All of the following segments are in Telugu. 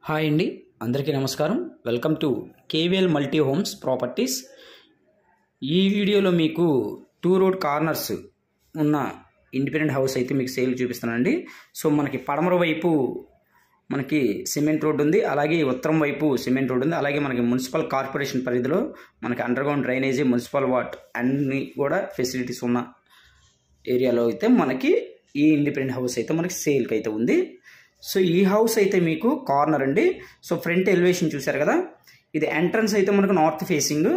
హాయ్ అండి, అందరికీ నమస్కారం. Welcome to KVL multi homes properties. ఈ వీడియోలో మీకు 2 రోడ్ కార్నర్స్ ఉన్న ఇండిపెండెంట్ హౌస్ అయితే మీకు సేల్ చూపిస్తున్నానండి. సో మనకి పడమర వైపు మనకి సిమెంట్ రోడ్ ఉంది, అలాగే ఉత్తరం వైపు సిమెంట్ రోడ్ ఉంది, అలాగే మనకి మున్సిపల్ కార్పొరేషన్ పరిధిలో మనకి అండర్గ్రౌండ్ డ్రైనేజీ, మున్సిపల్ వాటర్ అన్ని కూడా ఫెసిలిటీస్ ఉన్న ఏరియాలో అయితే మనకి ఈ ఇండిపెండెంట్ హౌస్ అయితే మనకి సేల్కి అయితే ఉంది. సో ఈ హౌస్ అయితే మీకు కార్నర్ అండి. సో ఫ్రంట్ ఎలివేషన్ చూశారు కదా, ఇది ఎంట్రన్స్ అయితే మనకు నార్త్ ఫేసింగ్.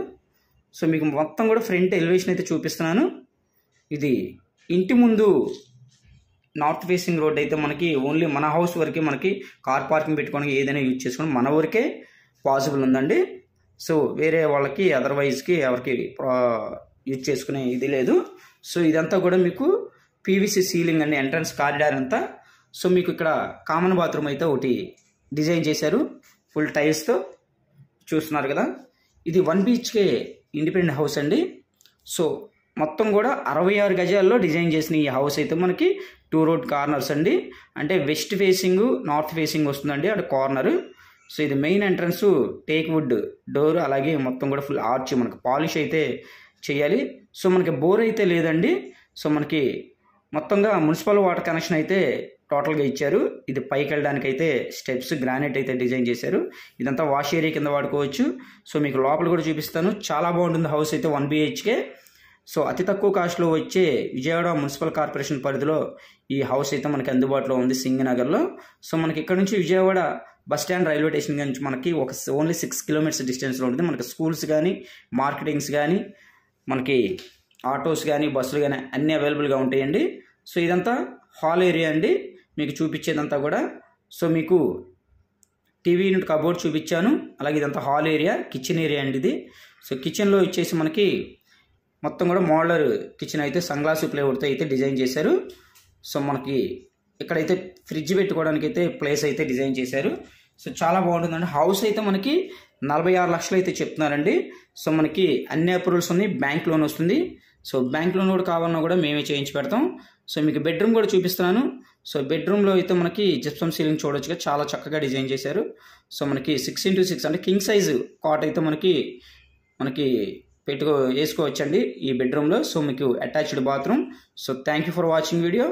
సో మీకు మొత్తం కూడా ఫ్రంట్ ఎలివేషన్ అయితే చూపిస్తున్నాను. ఇది ఇంటి ముందు నార్త్ ఫేసింగ్ రోడ్ అయితే మనకి ఓన్లీ మన హౌస్ వరకే మనకి కార్ పార్కింగ్ పెట్టుకోవడానికి ఏదైనా యూజ్ చేసుకొని మన వరకే పాసిబుల్ ఉందండి. సో వేరే వాళ్ళకి అదర్వైజ్కి ఎవరికి యూజ్ చేసుకునే ఇది లేదు. సో ఇదంతా కూడా మీకు పీవీసీ సీలింగ్ అండి, ఎంట్రన్స్ కారిడార్ అంతా. సో మీకు ఇక్కడ కామన్ బాత్రూమ్ అయితే ఒకటి డిజైన్ చేశారు ఫుల్ టైల్స్తో, చూస్తున్నారు కదా. ఇది 1 BHK ఇండిపెండెంట్ హౌస్ అండి. సో మొత్తం కూడా 66 గజాల్లో డిజైన్ చేసిన ఈ హౌస్ అయితే మనకి 2 రోడ్ కార్నర్స్ అండి. అంటే వెస్ట్ ఫేసింగ్, నార్త్ ఫేసింగ్ వస్తుందండి అటు కార్నర్. సో ఇది main entrance teak wood door, అలాగే మొత్తం కూడా ఫుల్ ఆర్చ్ మనకి పాలిష్ అయితే చేయాలి. సో మనకి బోర్ అయితే లేదండి. సో మనకి మొత్తంగా మున్సిపల్ వాటర్ కనెక్షన్ అయితే టోటల్గా ఇచ్చారు. ఇది పైకి వెళ్ళడానికి అయితే స్టెప్స్ గ్రానైట్ అయితే డిజైన్ చేశారు. ఇదంతా వాష్ ఏరియా కింద వాడుకోవచ్చు. సో మీకు లోపల కూడా చూపిస్తాను, చాలా బాగుంటుంది హౌస్ అయితే 1 BHK. సో అతి తక్కువ కాస్ట్లో వచ్చే విజయవాడ మున్సిపల్ కార్పొరేషన్ పరిధిలో ఈ హౌస్ అయితే మనకి అందుబాటులో ఉంది సింగనగర్లో. సో మనకి ఇక్కడ నుంచి Vijayawada bus stand, railway station నుంచి మనకి ఓన్లీ 6 కిలోమీటర్స్ డిస్టెన్స్లో ఉంటుంది. మనకి స్కూల్స్ కానీ, మార్కెటింగ్స్ కానీ, మనకి ఆటోస్ కానీ, బస్సులు కానీ అన్నీ అవైలబుల్గా ఉంటాయండి. సో ఇదంతా హాల్ ఏరియా అండి మీకు చూపించేదంతా కూడా. సో మీకు టీవీ యూనిట్ కబోర్డ్ చూపించాను, అలాగే ఇదంతా హాల్ ఏరియా, కిచెన్ ఏరియా అండి ఇది. సో కిచెన్లో వచ్చేసి మనకి మొత్తం కూడా మోడలర్ కిచెన్ అయితే సన్గ్లాస్ ప్లేవుడ్తో అయితే డిజైన్ చేశారు. సో మనకి ఇక్కడైతే ఫ్రిడ్జ్ పెట్టుకోవడానికి అయితే ప్లేస్ అయితే డిజైన్ చేశారు. సో చాలా బాగుంటుందండి హౌస్ అయితే మనకి 46 లక్షలు అయితే చెప్తున్నారండి. సో మనకి అన్ని అప్రూవల్స్ ఉన్నాయి, బ్యాంక్ లోన్ వస్తుంది. సో బ్యాంక్ లోన్ కూడా కావాలన్నా కూడా మేమే చేయించి పెడతాం. సో మీకు బెడ్రూమ్ కూడా చూపిస్తున్నాను. సో బెడ్రూమ్లో అయితే మనకి జిప్సమ్ సీలింగ్ చూడొచ్చుగా, చాలా చక్కగా డిజైన్ చేశారు. సో మనకి 6x6 అంటే కింగ్ సైజు కాట్ అయితే మనకి వేసుకోవచ్చండి ఈ బెడ్రూమ్లో. సో మీకు attached bathroom. So thank you for watching video.